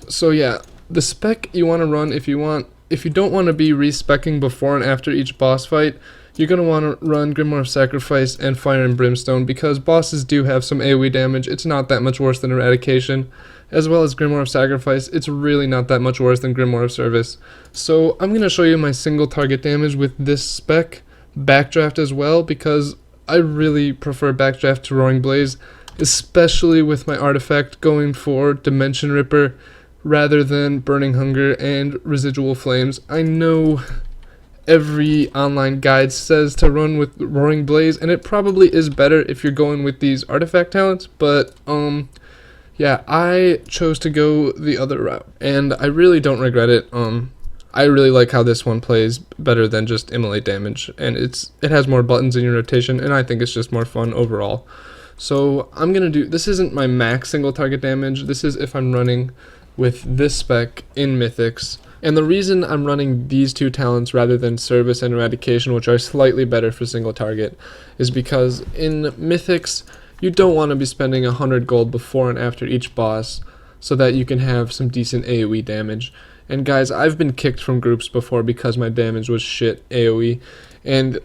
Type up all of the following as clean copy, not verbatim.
So yeah, the spec you want to run if you don't want to be respecking before and after each boss fight, you're going to want to run Grimoire of Sacrifice and Fire and Brimstone because bosses do have some AoE damage. It's not that much worse than Eradication. As well as Grimoire of Sacrifice, it's really not that much worse than Grimoire of Service. So I'm going to show you my single target damage with this spec, Backdraft as well, because I really prefer Backdraft to Roaring Blaze, especially with my artifact going for Dimension Ripper rather than Burning Hunger and Residual Flames. I know every online guide says to run with Roaring Blaze, and it probably is better if you're going with these artifact talents, but yeah, I chose to go the other route, and I really don't regret it. I really like how this one plays better than just immolate damage, and it has more buttons in your rotation, and I think it's just more fun overall. So I'm gonna do, this isn't my max single target damage, this is if I'm running with this spec in Mythics. And the reason I'm running these two talents rather than Service and Eradication, which are slightly better for single target, is because in Mythics, you don't want to be spending 100 gold before and after each boss so that you can have some decent AoE damage. And guys, I've been kicked from groups before because my damage was shit AoE, and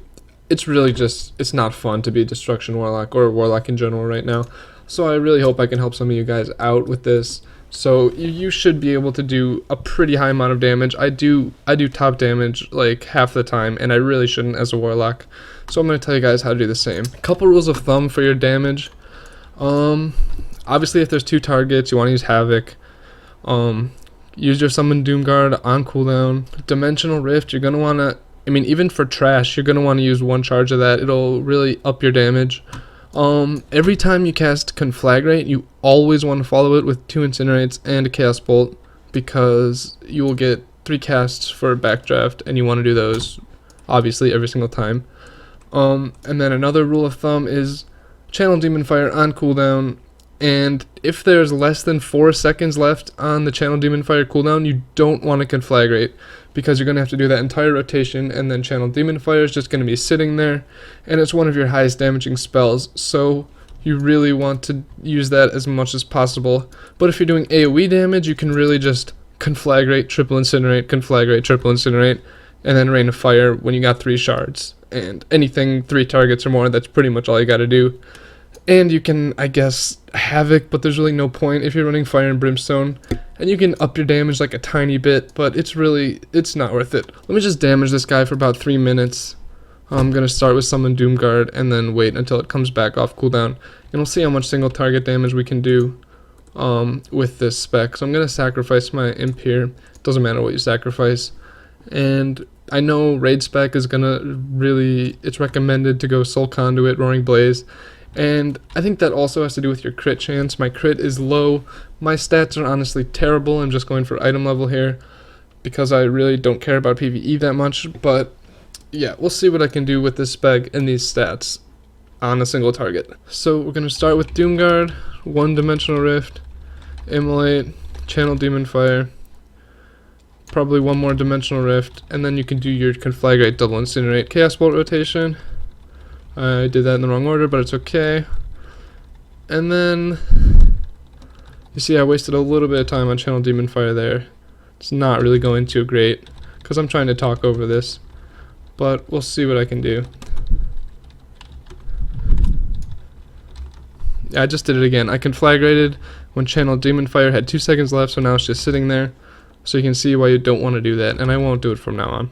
it's really just, it's not fun to be a Destruction Warlock or a Warlock in general right now. So I really hope I can help some of you guys out with this. So you should be able to do a pretty high amount of damage. I do top damage like half the time, and I really shouldn't as a Warlock. So I'm going to tell you guys how to do the same. A couple rules of thumb for your damage. Obviously if there's two targets, you want to use Havoc. Use your Summon Doomguard on cooldown. Dimensional Rift, you're going to want to, I mean, even for trash, you're going to want to use one charge of that. It'll really up your damage. Every time you cast Conflagrate, you always want to follow it with 2 Incinerates and a Chaos Bolt, because you will get 3 casts for Backdraft, and you want to do those, obviously, every single time. And then another rule of thumb is Channel Demon Fire on cooldown, and if there's less than 4 seconds left on the Channel Demon Fire cooldown, you don't want to Conflagrate, because you're going to have to do that entire rotation, and then Channel Demon Fire is just going to be sitting there, and it's one of your highest damaging spells, so you really want to use that as much as possible. But if you're doing AoE damage, you can really just Conflagrate, triple incinerate, Conflagrate, triple incinerate, and then Rain of Fire when you got 3 shards. And anything 3 targets or more, that's pretty much all you gotta do. And you can, I guess, Havoc, but there's really no point if you're running Fire and Brimstone. And you can up your damage like a tiny bit, but it's not worth it. Let me just damage this guy for about 3 minutes. I'm going to start with Summon Doomguard and then wait until it comes back off cooldown. And we'll see how much single target damage we can do with this spec. So I'm going to sacrifice my Imp here. Doesn't matter what you sacrifice. And I know Raid spec is going to really, it's recommended to go Soul Conduit, Roaring Blaze. And I think that also has to do with your crit chance. My crit is low. My stats are honestly terrible. I'm just going for item level here because I really don't care about PvE that much. But yeah, we'll see what I can do with this spec and these stats on a single target. So we're going to start with Doomguard, 1 Dimensional Rift, Immolate, Channel Demon Fire, probably 1 more Dimensional Rift, and then you can do your Conflagrate, double Incinerate, Chaos Bolt rotation. I did that in the wrong order, but it's okay. And then, you see I wasted a little bit of time on Channel Demon Fire there. It's not really going too great, because I'm trying to talk over this. But we'll see what I can do. Yeah, I just did it again. I Conflagrated when Channel Demon Fire had 2 seconds left, so now it's just sitting there. So you can see why you don't want to do that, and I won't do it from now on.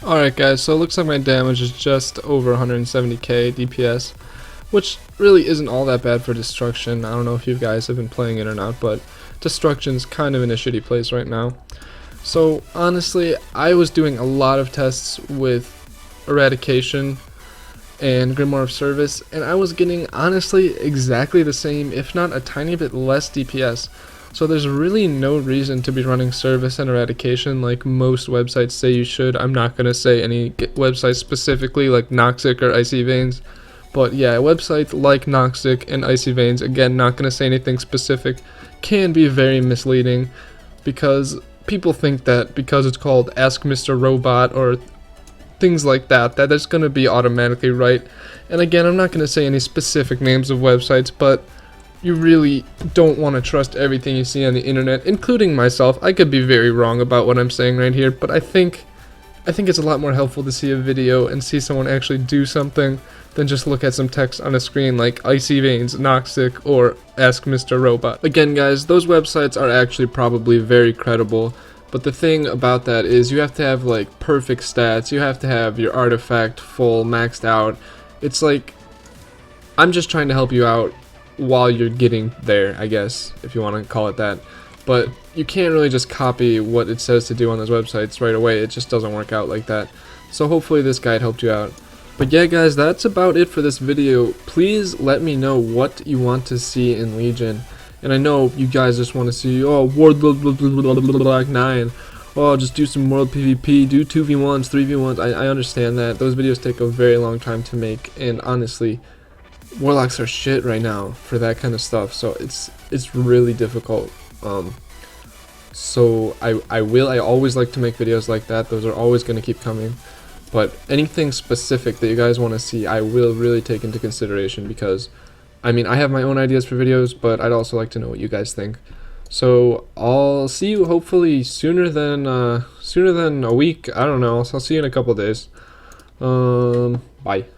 Alright guys, so it looks like my damage is just over 170k DPS, which really isn't all that bad for Destruction. I don't know if you guys have been playing it or not, but Destruction's kind of in a shitty place right now. So honestly, I was doing a lot of tests with Eradication, and Grimoire of Service, and I was getting honestly exactly the same, if not a tiny bit less DPS. So there's really no reason to be running Service and Eradication like most websites say you should. I'm not going to say any websites specifically like Noxic or Icy Veins, but yeah, websites like Noxic and Icy Veins, again, not going to say anything specific, can be very misleading because people think that because it's called Ask Mr. Robot or things like that, that it's going to be automatically right. And again, I'm not going to say any specific names of websites, but you really don't want to trust everything you see on the internet, including myself. I could be very wrong about what I'm saying right here, but I think it's a lot more helpful to see a video and see someone actually do something than just look at some text on a screen like Icy Veins, Noxic, or Ask Mr. Robot. Again, guys, those websites are actually probably very credible. But the thing about that is you have to have like perfect stats, you have to have your artifact full, maxed out. It's like, I'm just trying to help you out while you're getting there, I guess, if you want to call it that. But you can't really just copy what it says to do on those websites right away, it just doesn't work out like that. So hopefully this guide helped you out. But yeah guys, that's about it for this video. Please let me know what you want to see in Legion. And I know you guys just want to see, oh, Warlololock 9. Oh, just do some World PvP, do 2v1s, 3v1s. I understand that. Those videos take a very long time to make. And honestly, Warlocks are shit right now for that kind of stuff. So it's really difficult. So I always like to make videos like that. Those are always going to keep coming. But anything specific that you guys want to see, I will really take into consideration because I mean, I have my own ideas for videos, but I'd also like to know what you guys think. So I'll see you hopefully sooner than a week. I don't know. So I'll see you in a couple days. Bye.